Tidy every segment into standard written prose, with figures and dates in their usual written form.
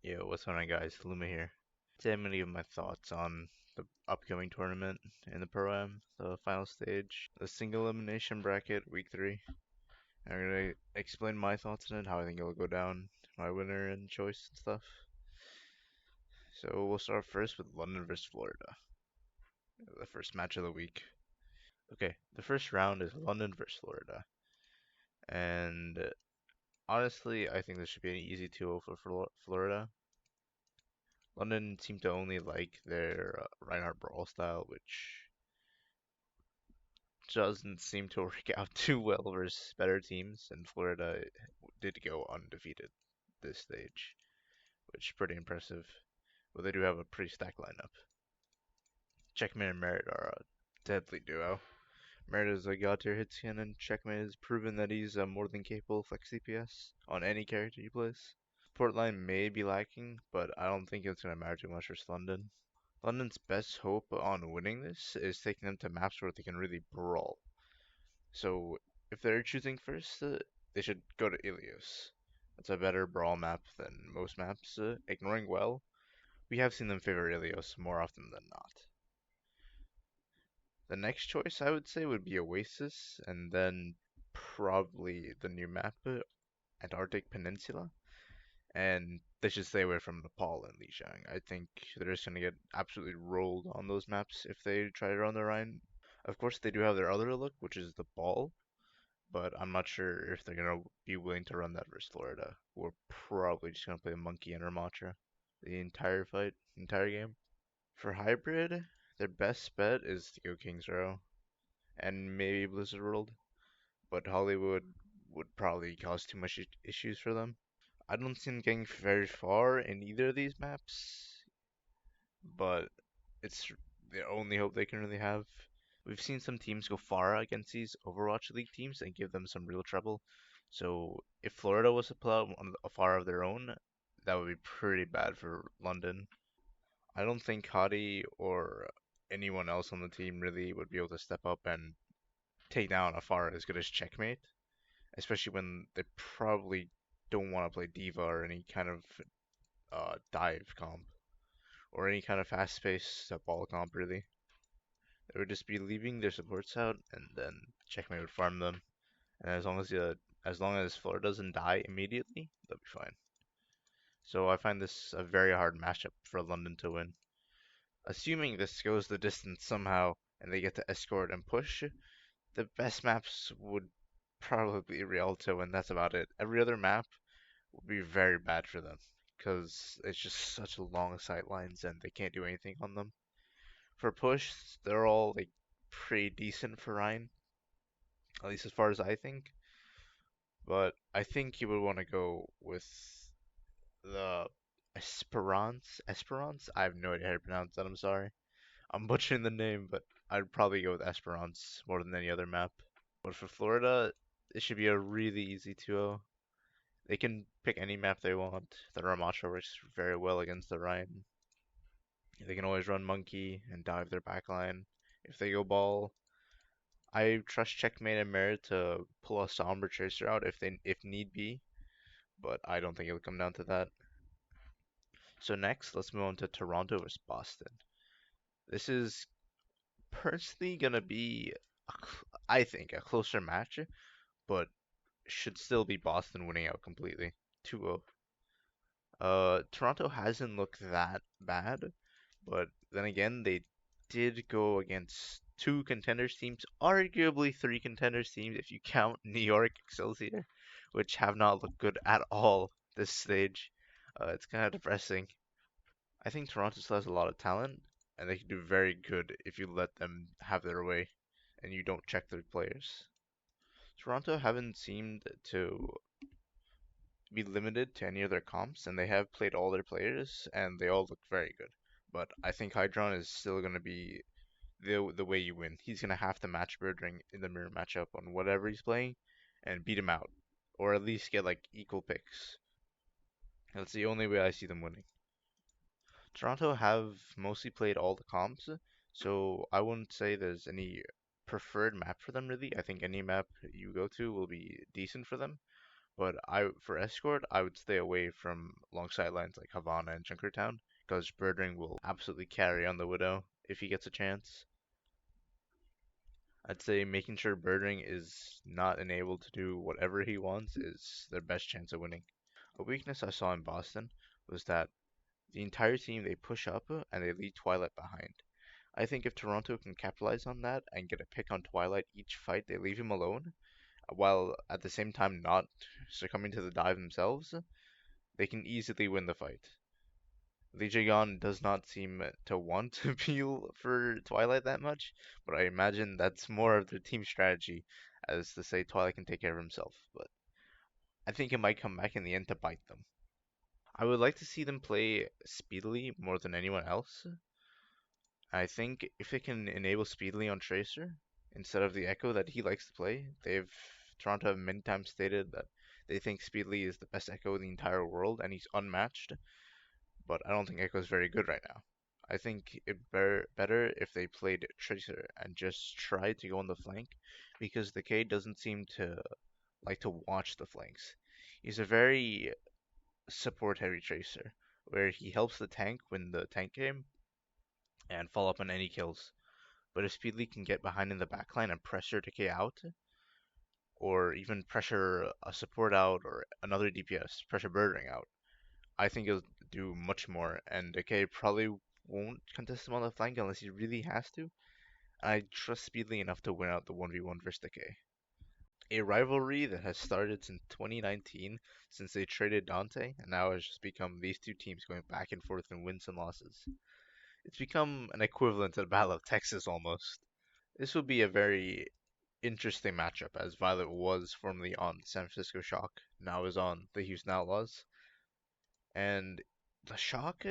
Yo, what's going on, guys? Luma here. Today I'm gonna give my thoughts on the upcoming tournament in the Pro Am, the final stage, the single elimination bracket, week 3. I'm gonna explain my thoughts on it, how I think it'll go down, my winner and choice and stuff. So we'll start first with London versus Florida, the first match of the week. Okay, the first round is London versus Florida, and honestly, I think this should be an easy 2-0 for Florida. London seem to only like their Reinhardt brawl style, which doesn't seem to work out too well versus better teams, and Florida did go undefeated this stage, which is pretty impressive. But they do have a pretty stacked lineup. Checkmate and Merit are a deadly duo. Merit is a god tier hitscan, and Checkmate has proven that he's more than capable of flex CPS on any character he plays. Support line may be lacking, but I don't think it's going to matter too much for London. London's best hope on winning this is taking them to maps where they can really brawl. So if they're choosing first, they should go to Ilios. It's a better brawl map than most maps. Ignoring well, we have seen them favor Ilios more often than not. The next choice I would say would be Oasis, and then probably the new map, Antarctic Peninsula. And they should stay away from Nepal and Lijiang. I think they're just gonna get absolutely rolled on those maps if they try to run the Rhine. Of course, they do have their other look, which is the ball, but I'm not sure if they're gonna be willing to run that versus Florida. We're probably just gonna play Monkey and Ramattra the entire fight, entire game. For hybrid, their best bet is to go Kings Row and maybe Blizzard World, but Hollywood would probably cause too much issues for them. I don't see them getting very far in either of these maps, but it's the only hope they can really have. We've seen some teams go far against these Overwatch League teams and give them some real trouble. So if Florida was to pull out a far of their own, that would be pretty bad for London. I don't think Hadi or anyone else on the team really would be able to step up and take down a far as good as Checkmate, especially when they probably don't want to play Diva or any kind of dive comp or any kind of fast-paced ball comp really. They would just be leaving their supports out, and then Checkmate would farm them. And as long as Florida doesn't die immediately, they'll be fine. So I find this a very hard matchup for London to win. Assuming this goes the distance somehow and they get to escort and push, the best maps would probably be Rialto, and that's about it. Every other map would be very bad for them because it's just such long sight lines and they can't do anything on them. For push, they're all like pretty decent for Ryan, at least as far as I think. But I think you would want to go with the Esperance? I have no idea how to pronounce that, I'm sorry. I'm butchering the name, but I'd probably go with Esperance more than any other map. But for Florida, it should be a really easy 2-0. They can pick any map they want. The Ramatra works very well against the Rhine. They can always run Monkey and dive their backline. If they go ball, I trust Checkmate and Merit to pull a Somber Tracer out if need be, but I don't think it'll come down to that. So next, let's move on to Toronto versus Boston. This is personally gonna be, I think, a closer match, but should still be Boston winning out completely. 2-0. Toronto hasn't looked that bad, but then again, they did go against two contenders teams, arguably three contenders teams if you count New York Excelsior, which have not looked good at all this stage. It's kind of depressing. I think Toronto still has a lot of talent, and they can do very good if you let them have their way and you don't check their players. Toronto haven't seemed to be limited to any of their comps, and they have played all their players, and they all look very good. But I think Hydron is still going to be the way you win. He's going to have to match Birdring in the mirror matchup on whatever he's playing, and beat him out, or at least get like equal picks. That's the only way I see them winning. Toronto have mostly played all the comps, so I wouldn't say there's any preferred map for them really. I think any map you go to will be decent for them. But for escort, I would stay away from long sidelines like Havana and Junkertown because Birdring will absolutely carry on the Widow if he gets a chance. I'd say making sure Birdring is not enabled to do whatever he wants is their best chance of winning. A weakness I saw in Boston was that the entire team they push up and they leave Twilight behind. I think if Toronto can capitalize on that and get a pick on Twilight each fight they leave him alone, while at the same time not succumbing to the dive themselves, they can easily win the fight. Lee Jae does not seem to want to peel for Twilight that much, but I imagine that's more of their team strategy, as to say Twilight can take care of himself. But I think it might come back in the end to bite them. I would like to see them play speedily more than anyone else. I think if they can enable speedily on Tracer instead of the Echo that he likes to play, Toronto have many times stated that they think Speedly is the best Echo in the entire world and he's unmatched, but I don't think Echo is very good right now. I think it better if they played Tracer and just tried to go on the flank because the K doesn't seem to like to watch the flanks. He's a very support heavy Tracer where he helps the tank win the tank game and follow up on any kills. But if Speedly can get behind in the backline and pressure Decay out, or even pressure a support out or another DPS, pressure Birdring out, I think it'll do much more. And Decay probably won't contest him on the flank unless he really has to. I trust Speedly enough to win out the 1v1 versus Decay. A rivalry that has started since 2019, since they traded Dante, and now has just become these two teams going back and forth in wins and losses. It's become an equivalent to the Battle of Texas almost. This will be a very interesting matchup as Violet was formerly on the San Francisco Shock, now is on the Houston Outlaws. And the Shock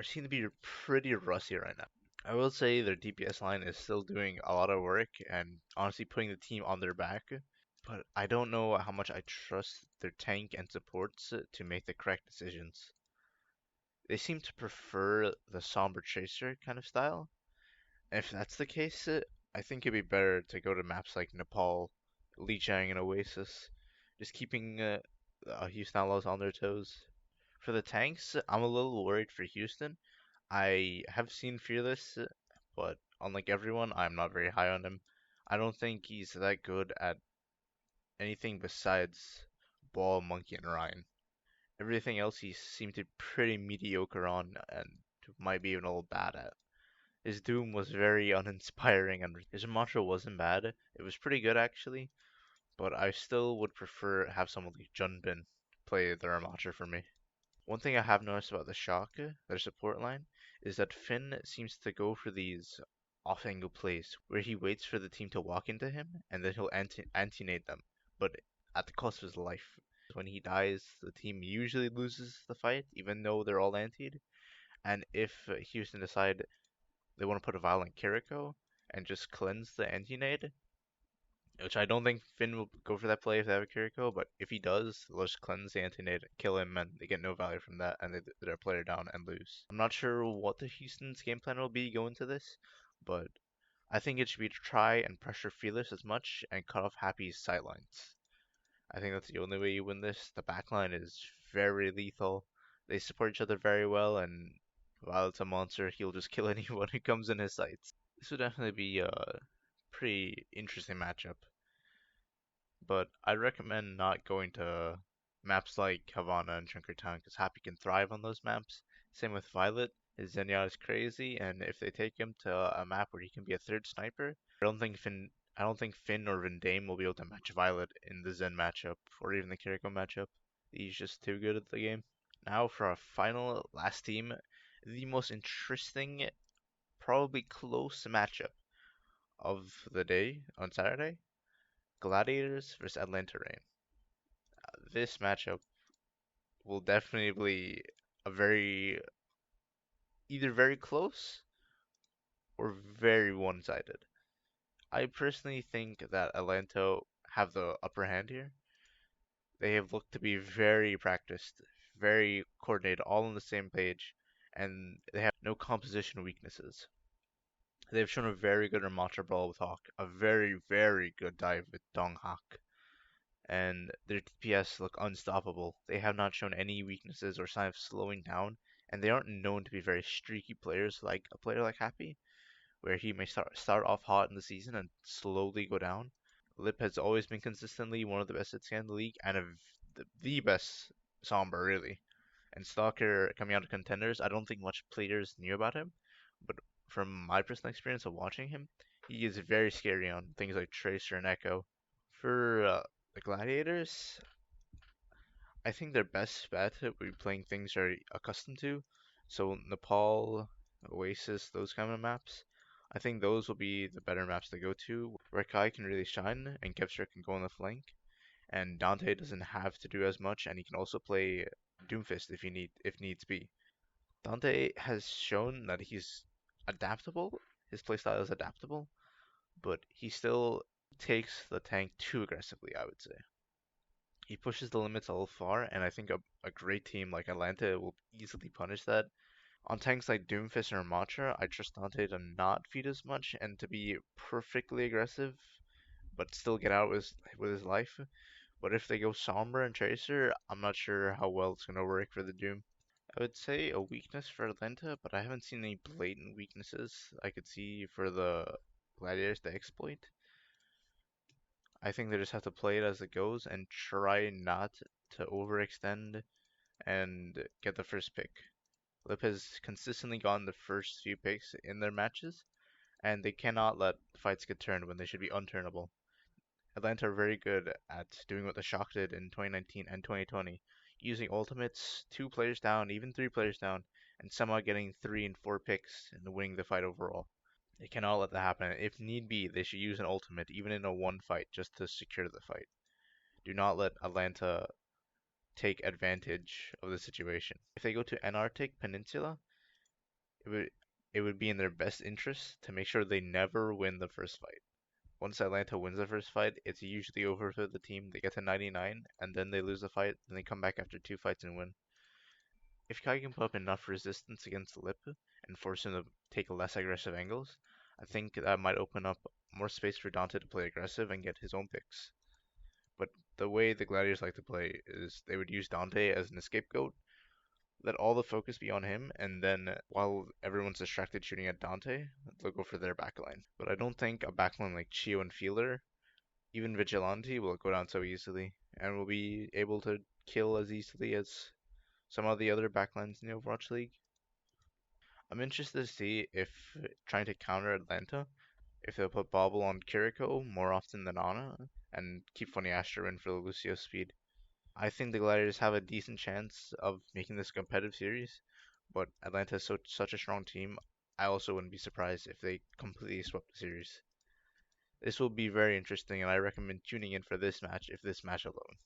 seem to be pretty rusty right now. I will say their DPS line is still doing a lot of work and honestly putting the team on their back, but I don't know how much I trust their tank and supports to make the correct decisions. They seem to prefer the Somber Chaser kind of style, if that's the case, I think it'd be better to go to maps like Nepal, Lijiang, and Oasis, just keeping Houston Outlaws on their toes. For the tanks, I'm a little worried for Houston. I have seen Fearless, but unlike everyone, I'm not very high on him. I don't think he's that good at anything besides Ball, Monkey, and Ryan. Everything else he seemed to be pretty mediocre on and might be even a little bad at. His Doom was very uninspiring and his Mantra wasn't bad. It was pretty good actually, but I still would prefer have someone like Junbin play the Ramatra for me. One thing I have noticed about the Shock, their support line, is that Finn seems to go for these off-angle plays where he waits for the team to walk into him and then he'll anti-nade them, but at the cost of his life. When he dies, the team usually loses the fight, even though they're all antied. And if Houston decide they want to put a violent Kiriko and just cleanse the anti-nade, which I don't think Finn will go for that play if they have a Kiriko, but if he does, they'll just cleanse the anti-nade, kill him, and they get no value from that, and they're player down and lose. I'm not sure what the Houston's game plan will be going to this, but I think it should be to try and pressure Fearless as much and cut off Happy's sightlines. I think that's the only way you win this. The backline is very lethal. They support each other very well, and while it's a monster, he'll just kill anyone who comes in his sights. This would definitely be a pretty interesting matchup, but I'd recommend not going to maps like Havana and Junkertown because Happy can thrive on those maps. Same with Violet. His Zenyatta is crazy, and if they take him to a map where he can be a third sniper, I don't think Finn or Vindame will be able to match Violet in the Zen matchup or even the Kiriko matchup. He's just too good at the game. Now for our final last team, the most interesting, probably close matchup of the day on Saturday, Gladiators versus Atlanta Reign. This matchup will definitely be a very either very close or very one-sided. I personally think that Atlanta have the upper hand here. They have looked to be very practiced, very coordinated, all on the same page, and they have no composition weaknesses. They've shown a very good Ramatra brawl with Hawk, a very, very good dive with Dong Hak, and their DPS look unstoppable. They have not shown any weaknesses or sign of slowing down, and they aren't known to be very streaky players like a player like Happy, where he may start off hot in the season and slowly go down. Lip has always been consistently one of the best at scan in the league and the best Sombra really. And Stalker coming out of contenders, I don't think much players knew about him, but from my personal experience of watching him, he is very scary on things like Tracer and Echo. For the Gladiators, I think their best bet would be playing things they're accustomed to. So Nepal, Oasis, those kind of maps. I think those will be the better maps to go to, where Kai can really shine and Kevster can go on the flank, and Dante doesn't have to do as much, and he can also play Doomfist if needs be. Dante has shown that he's adaptable. His playstyle is adaptable, but he still takes the tank too aggressively, I would say. He pushes the limits a little far, and I think a great team like Atlanta will easily punish that. On tanks like Doomfist or Matra, I trust Dante to not feed as much and to be perfectly aggressive, but still get out with his life. But if they go Sombra and Tracer, I'm not sure how well it's going to work for the Doom. I would say a weakness for Atlanta, but I haven't seen any blatant weaknesses I could see for the Gladiators to exploit. I think they just have to play it as it goes and try not to overextend and get the first pick. Lip has consistently gotten the first few picks in their matches, and they cannot let fights get turned when they should be unturnable. Atlanta are very good at doing what the Shock did in 2019 and 2020, using ultimates, two players down, even three players down, and somehow getting three and four picks and winning the fight overall. They cannot let that happen. If need be, they should use an ultimate, even in a one fight, just to secure the fight. Do not let Atlanta take advantage of the situation. If they go to Antarctic Peninsula, it would it would be in their best interest to make sure they never win the first fight. Once Atlanta wins the first fight, it's usually over for the team. They get to 99, and then they lose the fight, and they come back after two fights and win. If Kai can put up enough resistance against Lip and force him to take less aggressive angles, I think that might open up more space for Dante to play aggressive and get his own picks. But the way the Gladiators like to play is they would use Dante as an scapegoat, let all the focus be on him, and then while everyone's distracted shooting at Dante, they'll go for their backline. But I don't think a backline like Chio and Feeler, even Vigilante, will go down so easily, and will be able to kill as easily as some of the other backlines in the Overwatch League. I'm interested to see if trying to counter Atlanta, if they'll put Bobble on Kiriko more often than Ana, and keep Funny Astro in for the Lucio speed. I think the Gladiators have a decent chance of making this a competitive series, but Atlanta is such a strong team. I also wouldn't be surprised if they completely swept the series. This will be very interesting, and I recommend tuning in for this match, if this match alone.